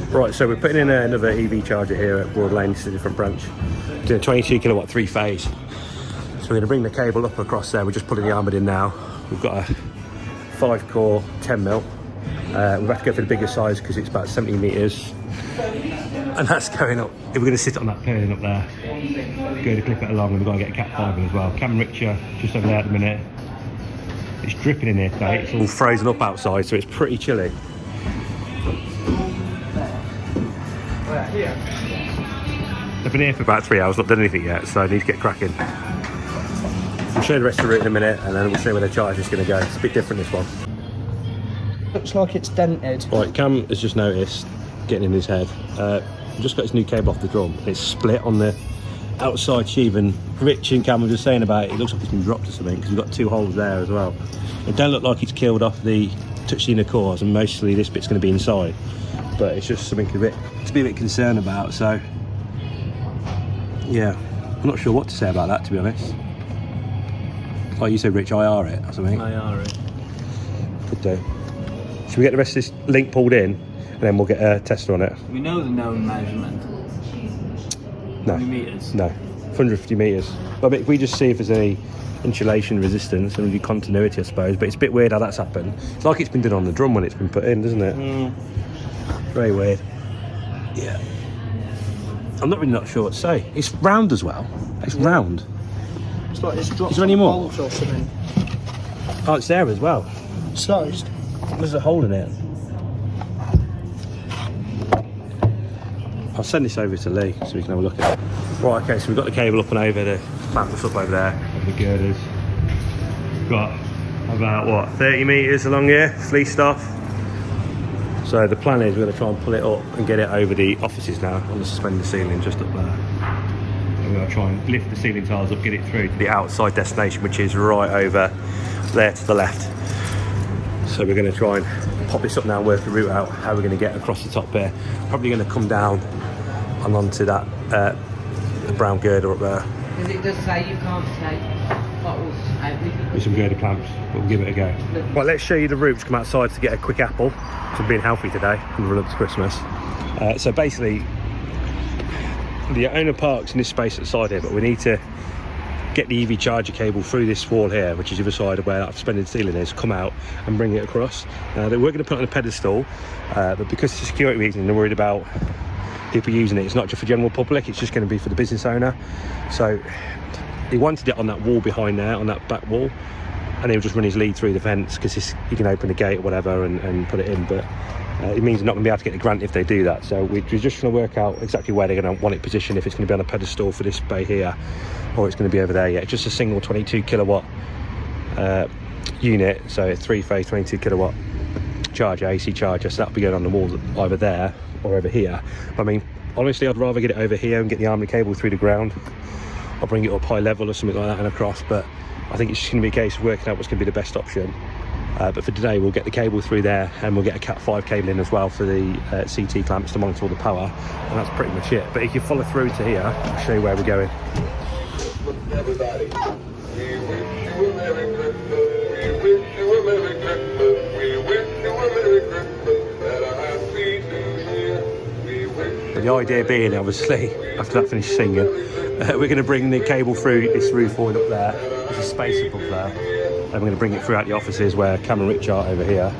Right, so we're putting in another EV charger here at Broad Lane. This is a different branch. Doing a 22 kilowatt 3-phase. So we're going to bring the cable up across there. We're just putting the armoured in now. We've got a 5-core 10mm. We've had to go for the bigger size because it's about 70 metres. And that's going up. If we're going to sit on that purlin up there, go to clip it along, and we've got to get a Cat 5 in as well. Cam Richer just over there at the minute. It's dripping in here today. It's all frozen up outside, so it's pretty chilly. They've been here for about 3 hours, not done anything yet, so I need to get cracking. We'll show you the rest of the route in a minute, and then we'll see where the charger's going to go. It's a bit different, this one. Looks like it's dented. Right, Cam has just noticed, getting in his head, we've just got his new cable off the drum. It's split on the outside sheave, and Rich and Cam were just saying about it, it looks like it's been dropped or something, because we've got 2 holes there as well. It don't look like it's killed off the touchscreen cores, and mostly this bit's going to be inside. But it's just something to be a bit concerned about, so yeah, I'm not sure what to say about that, to be honest. Like you said, Rich, IR it or something. IR it. Could do. Should we get the rest of this link pulled in, and then we'll get a tester on it? We know the known measurement. No. How many metres? No, 150 metres. But if we just see if there's any insulation resistance and maybe continuity, I suppose. But it's a bit weird how that's happened. It's like it's been done on the drum when it's been put in, doesn't it? Mm. Very weird. Yeah. I'm not really sure what to say. It's round as well. It's round. It's like it's dropped. Is there any more? Or something. Oh, it's there as well. Sliced. There's a hole in it. I'll send this over to Lee so we can have a look at it. Right, okay, so we've got the cable up and over, the clamps up over there, and the girders. We've got about, what, 30 metres along here, fleeced off. So the plan is we're going to try and pull it up and get it over the offices now on the suspended ceiling just up there. And we're going to try and lift the ceiling tiles up, get it through to the outside destination, which is right over there to the left. So we're going to try and pop this up now and work the route out, how we're going to get across the top there. Probably going to come down and onto that the brown girder up there. Because it does say you can't take bottles out with you. With some girder clamps, but we'll give it a go. Right, let's show you the route to come outside to get a quick apple. So I'm being healthy today and run up to Christmas. So basically, the owner parks in this space at the side here, but we need to get the EV charger cable through this wall here, which is the other side of where that suspended ceiling is, come out and bring it across. We're going to put it on a pedestal, but because of security reasons, they're worried about people using it. It's not just for general public, it's just going to be for the business owner. So he wanted it on that wall behind there, on that back wall, and he'll just run his lead through the fence because he can open the gate or whatever and put it in. But it means they're not going to be able to get the grant if they do that. So we're just trying to work out exactly where they're going to want it positioned, if it's going to be on a pedestal for this bay here or it's going to be over there. Yeah, it's just a single 22 kilowatt unit, so a 3-phase 22 kilowatt charger, AC charger, so that'll be going on the wall either there or over here. I mean, honestly, I'd rather get it over here and get the armoured cable through the ground. I'll bring it up high level or something like that and across, but I think it's just going to be a case of working out what's going to be the best option. But for today, we'll get the cable through there, and we'll get a Cat 5 cable in as well for the CT clamps to monitor all the power, and that's pretty much it. But if you follow through to here, I'll show you where we're going. Everybody, we wish you a Merry Christmas, we wish you a Merry Christmas, we wish you a Merry Christmas, and a Happy New Year, we wish. But the idea being, obviously, after that finished singing, we're going to bring the cable through this roof void up there. There's a space above there, and we're going to bring it throughout the offices where Cam and Rich are over here.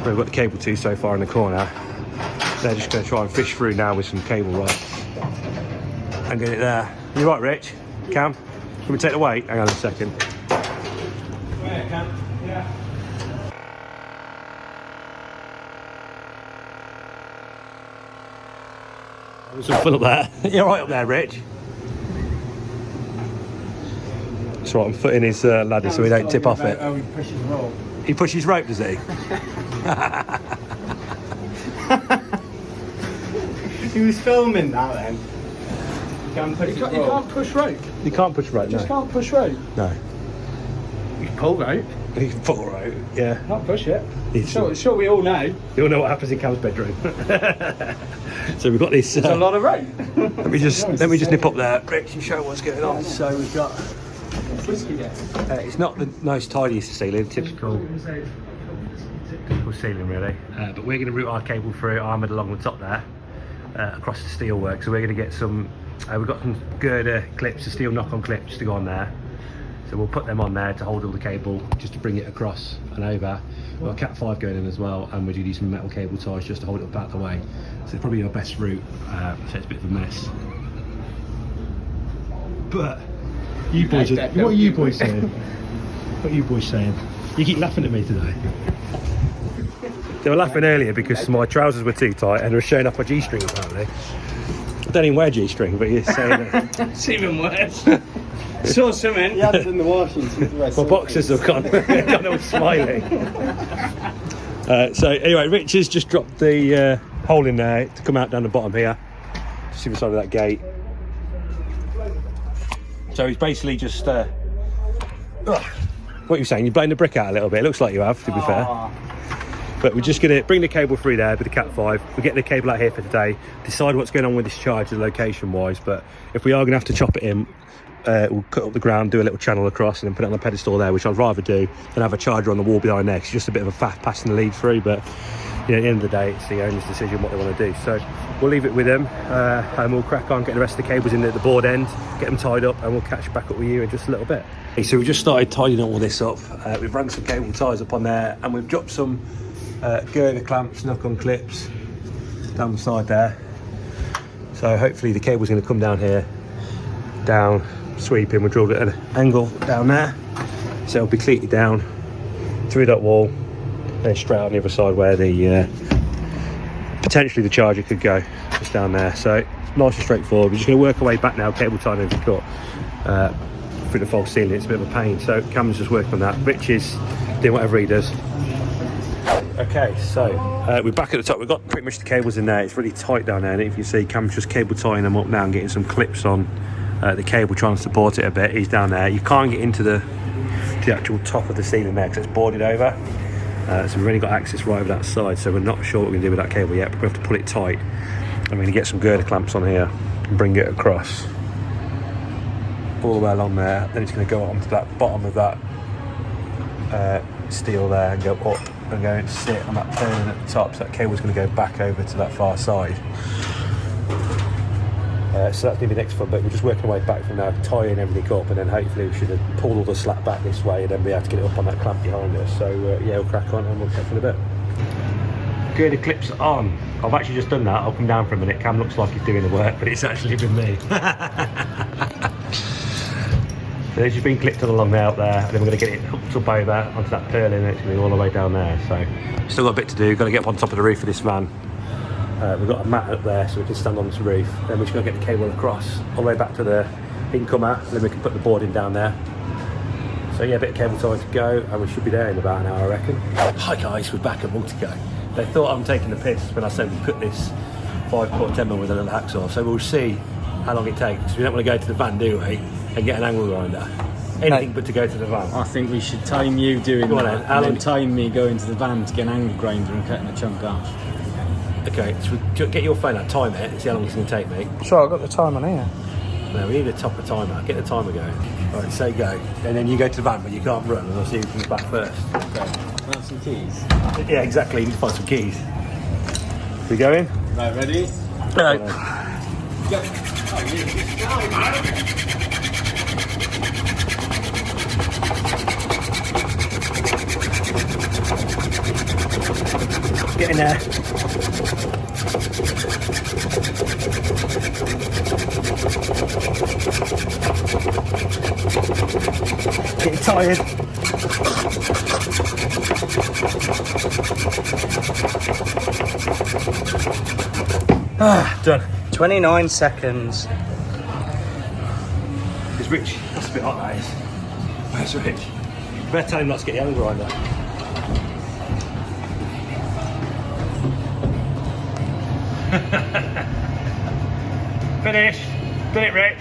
We've got the cable too so far in the corner. They're just going to try and fish through now with some cable rods and get it there. You right, Rich? Cam? Can we take the weight? Hang on a second. Yeah, Cam. Yeah. There's some fun up there. You're right up there, Rich. That's right, I'm footing his ladder so he don't tip off it. Oh, he pushes rope. He pushes rope, does he? He was filming that then. You can't push rope. You can't push rope, You just no. can't push rope. No. You can pull rope. You can pull rope, yeah. Not push it. It's- Sure, we all know. You all know what happens in Cam's bedroom. So we've got this. It's a lot of rope. Let me just nip up there, Rich, and show what's going on. So we've got whiskey there. It's not the most tidiest ceiling, typical ceiling really. But we're going to route our cable through, armoured along the top there, across the steel work. So we're going to get some. We've got some girder clips, the steel knock-on clips to go on there. So we'll put them on there to hold all the cable, just to bring it across and over. We've got Cat 5 going in as well, and we're going to use some metal cable ties just to hold it up out the way. So it's probably our best route, so it's a bit of a mess. But you boys, what are you boys saying? What are you boys saying? You keep laughing at me today. They were laughing earlier because my trousers were too tight and they were showing off my G-string apparently. I don't even wear G-string, but you're saying that. It's even worse. Saw something. You had it in the washing. My boxers have gone all smiling. So anyway, Rich has just dropped the hole in there to come out down the bottom here. Just the side of that gate. So he's basically just what are you saying? You're blowing the brick out a little bit. It looks like you have, to be fair. But we're just going to bring the cable through there with the Cat 5. We'll get the cable out here for today, decide what's going on with this charger location wise. But if we are going to have to chop it in, we'll cut up the ground, do a little channel across and then put it on the pedestal there, which I'd rather do than have a charger on the wall behind there. It's just a bit of a faff passing the lead through, but you know, at the end of the day it's the owner's decision what they want to do. So we'll leave it with them and we'll crack on, get the rest of the cables in at the board end, get them tied up, and we'll catch back up with you in just a little bit. Okay, so we've just started tidying all this up. We've run some cable ties up on there, and we've dropped some girder clamps, knock-on clips down the side there. So hopefully the cable's going to come down here, down, sweep in. We drilled it at an angle down there, so it'll be cleated down through that wall, then straight on the other side where the potentially the charger could go, just down there. So nice and straightforward. We're just going to work our way back now, cable tying every cut through the false ceiling. It's a bit of a pain, so Cam's just working on that. Rich is doing whatever he does. Okay, so we're back at the top. We've got pretty much the cables in there. It's really tight down there, and if you can see, Cam's just cable tying them up now and getting some clips on the cable, trying to support it a bit. He's down there. You can't get into the actual top of the ceiling there because it's boarded over. So we've only got access right over that side, so we're not sure what we're going to do with that cable yet, but we have to pull it tight. I'm going to get some girder clamps on here and bring it across all the way along there. Then it's going to go onto that bottom of that steel there and go up and go and sit on that purlin at the top, so that cable's going to go back over to that far side. So that's going to be the next one, but we're just working our way back from now, tying everything up, and then hopefully we should have pulled all the slack back this way and then be able to get it up on that clamp behind us. So yeah, we'll crack on and we'll catch you in a bit. Girder clips on. I've actually just done that. I'll come down for a minute. Cam looks like he's doing the work, but it's actually been me. So they've just been clipped on along there up there, and then we're going to get it hooked up over onto that purlin, and it's going to go all the way down there. So still got a bit to do. Got to get up on top of the roof of this van. We've got a mat up there so we can stand on this roof. Then we're just going to get the cable across all the way back to the incomer, and then we can put the boarding down there. So yeah, a bit of cable time to go, and we should be there in about an hour, I reckon. Hi guys, we're back at Multico. They thought I'm taking the piss when I said we cut this 5-4 10mm with a little hacksaw, so we'll see how long it takes. We don't want to go to the van, do we, and get an angle grinder. Anything but to go to the van. I think we should time you doing Go on that, then, and then time me going to the van to get an angle grinder and cutting a chunk off. Okay, so get your phone out, time it, and see how long it's going to take me. Sure, I've got the time on here. No, we need a topper timer. Get the timer going. All right, say go. And then you go to the van, but you can't run, and I'll see who comes back first. Okay. Have some keys. Yeah, exactly. You need to find some keys. We going? Right, ready? Right. Go. Get in there. Getting tired. Done. 29 seconds. It's Rich. That's a bit hot, that is. Where's Rich? You better tell him not to get the angle grinder. Finish. Done it, Rick.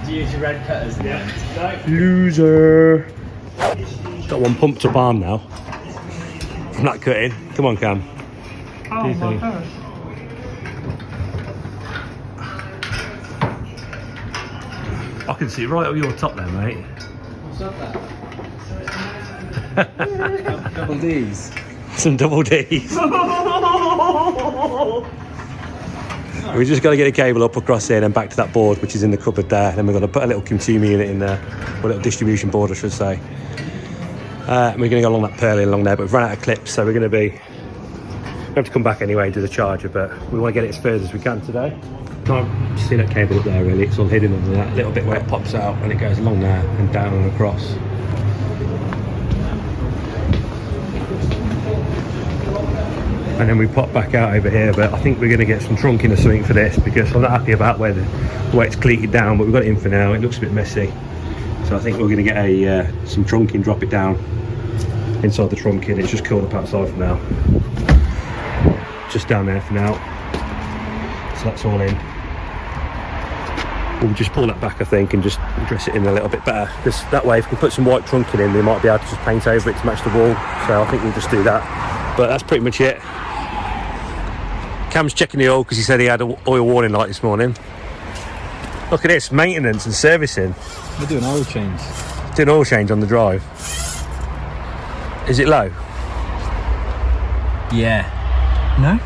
Did you use your red cutters? Yeah. Loser. Got one pumped up arm now. I'm not cutting. Come on, Cam. Oh, Do you think? I can see right up your top there, mate. What's up there? Double D's. Some double D's. We just got to get a cable up across here and then back to that board which is in the cupboard there. Then we're going to put a little consumer unit in there, or a little distribution board I should say. And we're going to go along that purlin along there, but we've run out of clips, so we're going to be... We have to come back anyway and do the charger, but we want to get it as further as we can today. Can't see that cable up there really, it's all hidden under that little bit where it pops out and it goes along there and down and across. And then we pop back out over here, but I think we're going to get some trunking or something for this because I'm not happy about where it's cleated down, but we've got it in for now. It looks a bit messy, so I think we're going to get some trunking, drop it down inside the trunking. It's just curled up outside for now, just down there for now, so that's all in. We'll just pull that back I think and just dress it in a little bit better, because that way if we put some white trunking in we might be able to just paint over it to match the wall, so I think we'll just do that. But that's pretty much it. Cam's checking the oil because he said he had an oil warning light this morning. Look at this, maintenance and servicing. We're doing oil change. Doing oil change on the drive. Is it low? Yeah. No?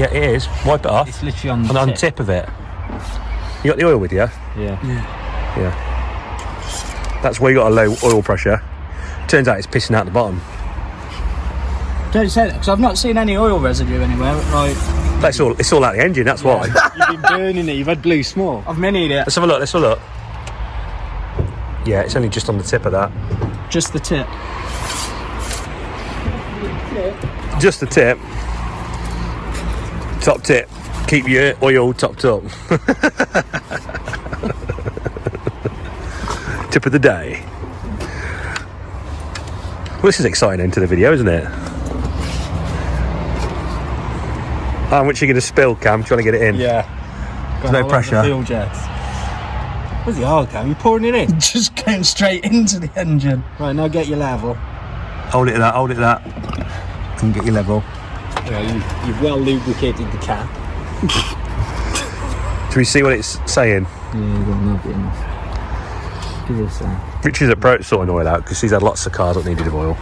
Yeah, it is. Wipe it off. It's literally on the on the tip of it. You got the oil with you? Yeah. Yeah. That's where you got a low oil pressure. Turns out it's pissing out the bottom. Don't say that, because I've not seen any oil residue anywhere. Like, It's all out the engine, that's why. You've been burning it, you've had blue smoke. I've minied it. Let's have a look, let's have a look. Yeah, it's only just on the tip of that. Just the tip. Just the tip. Top tip. Keep your oil topped up. Tip of the day. Well, this is exciting end to the video, isn't it? How much are you going to spill, Cam? Trying to get it in? Yeah. There's no pressure. Fuel jets. Where's the oil, Cam? You pouring it in? Just going straight into the engine. Right, now get your level. Hold it at that, hold it at that. And get your level. Yeah, you've well lubricated the cap. Do we see what it's saying? Yeah, you've got enough enough. Give this Richard's at Pro sorting oil out because he's had lots of cars that needed oil.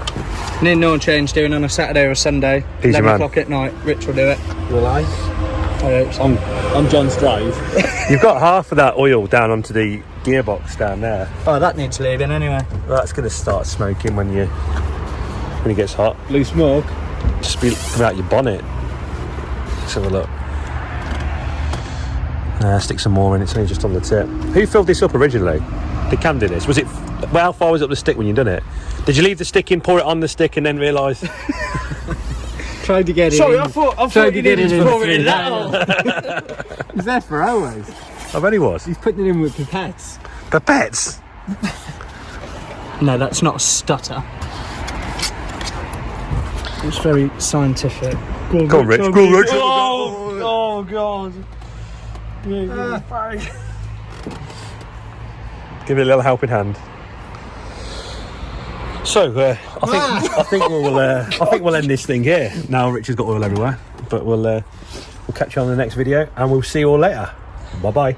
Need no change doing on a Saturday or a Sunday. Easy 11 man. o'clock at night. Rich will do it. Will I? I hope so. On John's drive. You've got half of that oil down onto the gearbox down there. Oh, that needs leaving anyway. That's going to start smoking when it gets hot. Blue smoke. Just be coming out your bonnet. Let's have a look. Stick some more in. It's only just on the tip. Who filled this up originally? Did Cam do this? Was it? Well, how far was up the stick when you done it? Did you leave the stick in, pour it on the stick, and then realise? Tried to get it Sorry, in. I thought Tried you to get it didn't in. pour it in that hole. He's there for hours. I bet he was. He's putting it in with pipettes. Pipettes. No, that's not a stutter. It's very scientific. Go on, Rich. Go on, Rich. Oh God. Give it a little helping hand. So I think we'll end this thing here. Now Richard's got oil everywhere, but we'll catch you on the next video, and we'll see you all later. Bye bye.